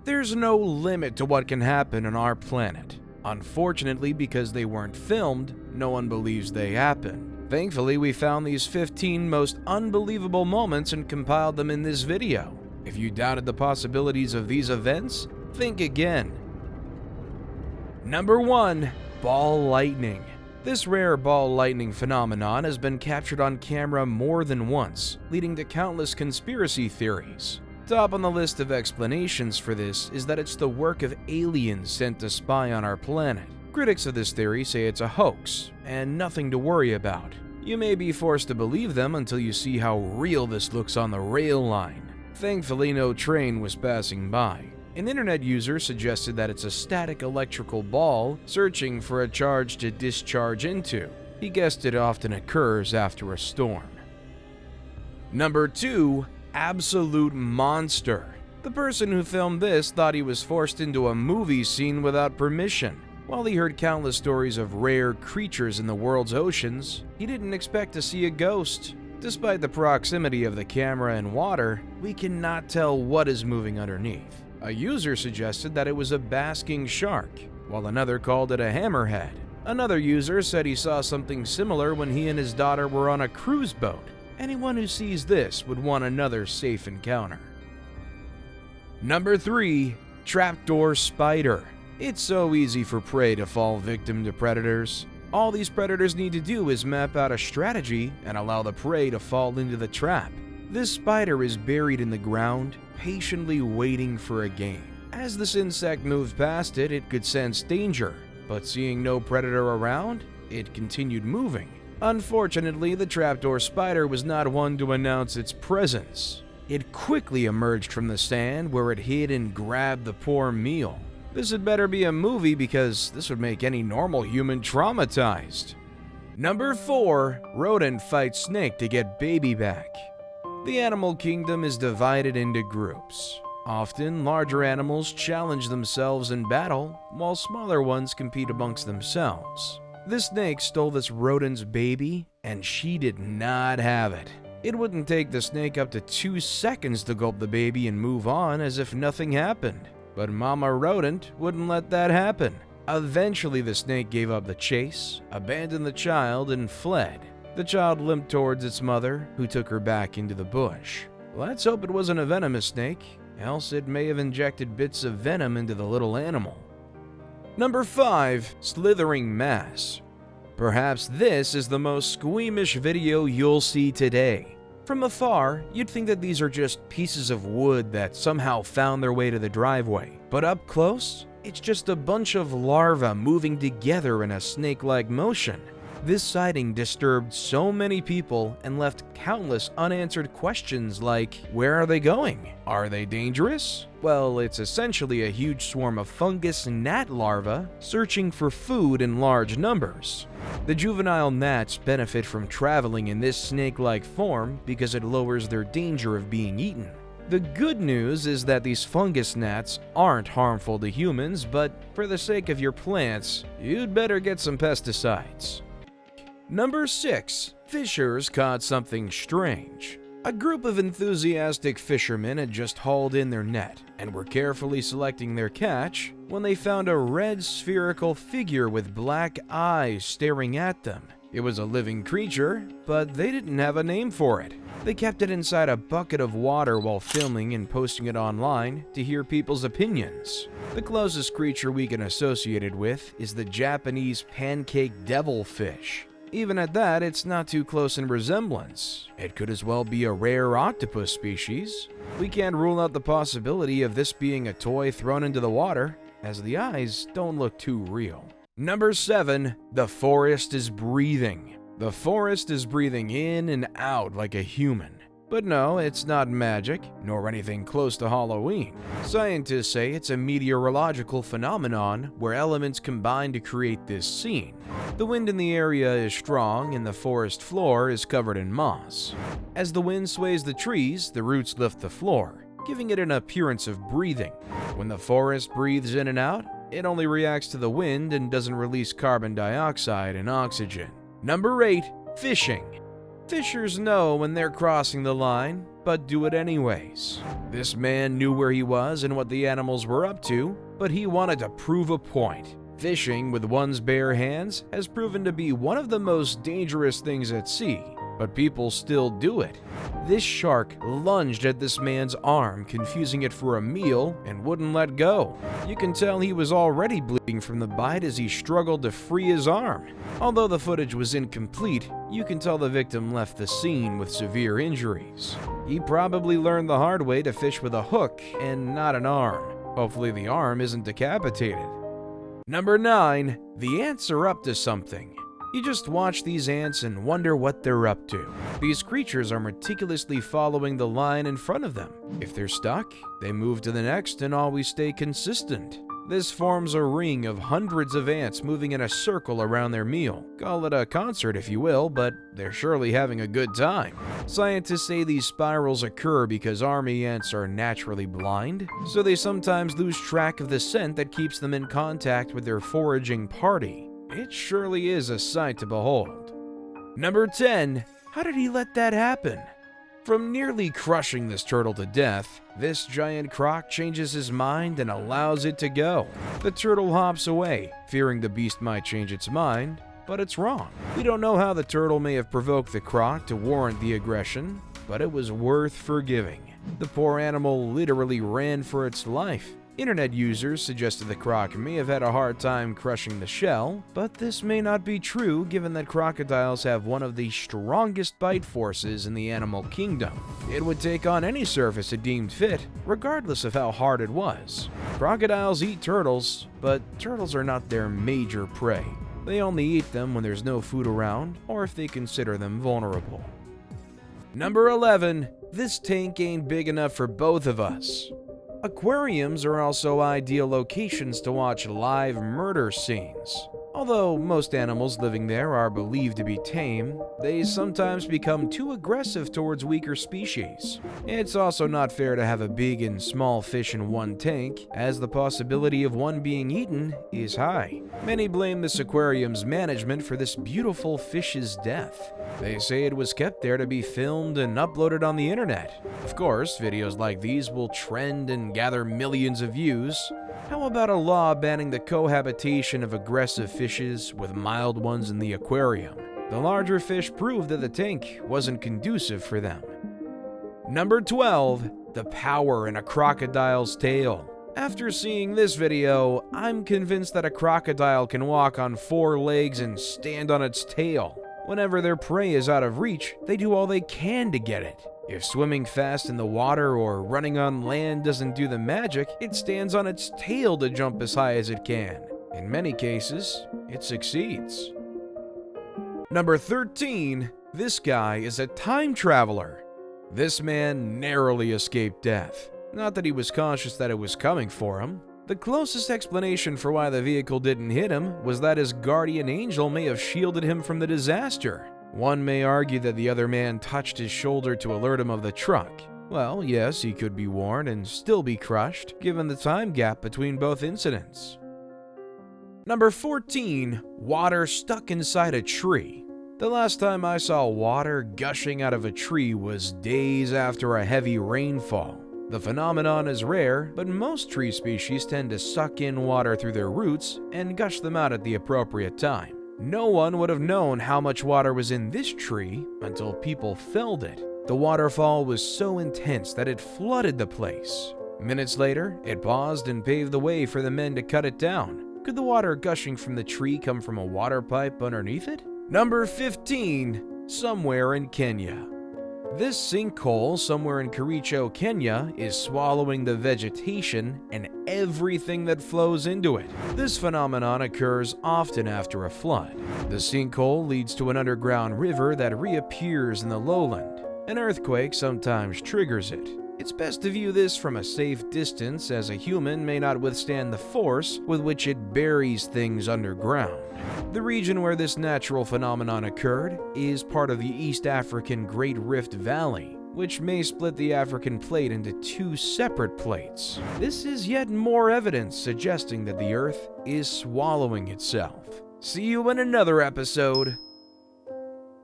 There's no limit to what can happen on our planet. Unfortunately, because they weren't filmed, no one believes they happened. Thankfully, we found these 15 most unbelievable moments and compiled them in this video. If you doubted the possibilities of these events, think again. Number 1. Ball lightning. This rare ball lightning phenomenon has been captured on camera more than once, leading to countless conspiracy theories. Top on the list of explanations for this is that it's the work of aliens sent to spy on our planet. Critics of this theory say it's a hoax, and nothing to worry about. You may be forced to believe them until you see how real this looks on the rail line. Thankfully, no train was passing by. An internet user suggested that it's a static electrical ball searching for a charge to discharge into. He guessed it often occurs after a storm. Number 2. Absolute monster. The person who filmed this thought he was forced into a movie scene without permission. While he heard countless stories of rare creatures in the world's oceans, he didn't expect to see a ghost. Despite the proximity of the camera and water, we cannot tell what is moving underneath. A user suggested that it was a basking shark, while another called it a hammerhead. Another user said he saw something similar when he and his daughter were on a cruise boat. Anyone who sees this would want another safe encounter. Number 3. Trapdoor spider. It's so easy for prey to fall victim to predators. All these predators need to do is map out a strategy and allow the prey to fall into the trap. This spider is buried in the ground, patiently waiting for a game. As this insect moved past it, it could sense danger, but seeing no predator around, it continued moving. Unfortunately, the trapdoor spider was not one to announce its presence. It quickly emerged from the sand where it hid and grabbed the poor meal. This had better be a movie because this would make any normal human traumatized. Number 4. Rodent fights snake to get baby back. The animal kingdom is divided into groups. Often, larger animals challenge themselves in battle, while smaller ones compete amongst themselves. This snake stole this rodent's baby, and she did not have it. It wouldn't take the snake up to 2 seconds to gulp the baby and move on as if nothing happened. But Mama Rodent wouldn't let that happen. Eventually, the snake gave up the chase, abandoned the child, and fled. The child limped towards its mother, who took her back into the bush. Let's hope it wasn't a venomous snake, else it may have injected bits of venom into the little animal. Number 5. Slithering mass. Perhaps this is the most squeamish video you'll see today. From afar, you'd think that these are just pieces of wood that somehow found their way to the driveway. But up close, it's just a bunch of larvae moving together in a snake-like motion. This sighting disturbed so many people and left countless unanswered questions like, where are they going? Are they dangerous? Well, it's essentially a huge swarm of fungus gnat larvae searching for food in large numbers. The juvenile gnats benefit from traveling in this snake-like form because it lowers their danger of being eaten. The good news is that these fungus gnats aren't harmful to humans, but for the sake of your plants, you'd better get some pesticides. Number 6. Fishers caught something strange. A group of enthusiastic fishermen had just hauled in their net and were carefully selecting their catch when they found a red spherical figure with black eyes staring at them. It was a living creature, but they didn't have a name for it. They kept it inside a bucket of water while filming and posting it online to hear people's opinions. The closest creature we can associate it with is the Japanese pancake devilfish. Even at that, it's not too close in resemblance. It could as well be a rare octopus species. We can't rule out the possibility of this being a toy thrown into the water, as the eyes don't look too real. Number 7. The forest is breathing. The forest is breathing in and out like a human. But no, it's not magic, nor anything close to Halloween. Scientists say it's a meteorological phenomenon where elements combine to create this scene. The wind in the area is strong and the forest floor is covered in moss. As the wind sways the trees, the roots lift the floor, giving it an appearance of breathing. When the forest breathes in and out, it only reacts to the wind and doesn't release carbon dioxide and oxygen. Number 8. Fishing. Fishers know when they're crossing the line. but do it anyways. This man knew where he was and what the animals were up to, but he wanted to prove a point. Fishing with one's bare hands has proven to be one of the most dangerous things at sea, but people still do it. This shark lunged at this man's arm, confusing it for a meal, and wouldn't let go. You can tell he was already bleeding from the bite as he struggled to free his arm. Although the footage was incomplete, you can tell the victim left the scene with severe injuries. He probably learned the hard way to fish with a hook and not an arm. Hopefully the arm isn't decapitated. Number 9. The ants are up to something. You just watch these ants and wonder what they're up to. These creatures are meticulously following the line in front of them. If they're stuck, they move to the next and always stay consistent. This forms a ring of hundreds of ants moving in a circle around their meal. Call it a concert if you will, but they're surely having a good time. Scientists say these spirals occur because army ants are naturally blind, so they sometimes lose track of the scent that keeps them in contact with their foraging party. It surely is a sight to behold. Number 10. How did he let that happen? From nearly crushing this turtle to death, this giant croc changes his mind and allows it to go. The turtle hops away, fearing the beast might change its mind, but it's wrong. We don't know how the turtle may have provoked the croc to warrant the aggression, but it was worth forgiving. The poor animal literally ran for its life. Internet users suggested the croc may have had a hard time crushing the shell, but this may not be true given that crocodiles have one of the strongest bite forces in the animal kingdom. It would take on any surface it deemed fit, regardless of how hard it was. Crocodiles eat turtles, but turtles are not their major prey. They only eat them when there's no food around or if they consider them vulnerable. Number 11. This tank ain't big enough for both of us. Aquariums are also ideal locations to watch live murder scenes. Although most animals living there are believed to be tame, they sometimes become too aggressive towards weaker species. It's also not fair to have a big and small fish in one tank, as the possibility of one being eaten is high. Many blame this aquarium's management for this beautiful fish's death. They say it was kept there to be filmed and uploaded on the internet. Of course, videos like these will trend and gather millions of views. How about a law banning the cohabitation of aggressive fishes with mild ones in the aquarium? The larger fish proved that the tank wasn't conducive for them. Number 12. The power in a crocodile's tail. After seeing this video, I'm convinced that a crocodile can walk on 4 legs and stand on its tail. Whenever their prey is out of reach, they do all they can to get it. If swimming fast in the water or running on land doesn't do the magic, it stands on its tail to jump as high as it can. In many cases, it succeeds. Number 13. This guy is a time traveler. This man narrowly escaped death. Not that he was conscious that it was coming for him. The closest explanation for why the vehicle didn't hit him was that his guardian angel may have shielded him from the disaster. One may argue that the other man touched his shoulder to alert him of the truck. Well, yes, he could be warned and still be crushed, given the time gap between both incidents. Number 14. Water stuck inside a tree. The last time I saw water gushing out of a tree was days after a heavy rainfall. The phenomenon is rare, but most tree species tend to suck in water through their roots and gush them out at the appropriate time. No one would have known how much water was in this tree until people felled it. The waterfall was so intense that it flooded the place. Minutes later, it paused and paved the way for the men to cut it down. Could the water gushing from the tree come from a water pipe underneath it? Number 15. Somewhere in Kenya. This sinkhole somewhere in Kericho, Kenya, is swallowing the vegetation and everything that flows into it. This phenomenon occurs often after a flood. The sinkhole leads to an underground river that reappears in the lowland. An earthquake sometimes triggers it. It's best to view this from a safe distance, as a human may not withstand the force with which it buries things underground. The region where this natural phenomenon occurred is part of the East African Great Rift Valley, which may split the African plate into 2 separate plates. This is yet more evidence suggesting that the Earth is swallowing itself. See you in another episode.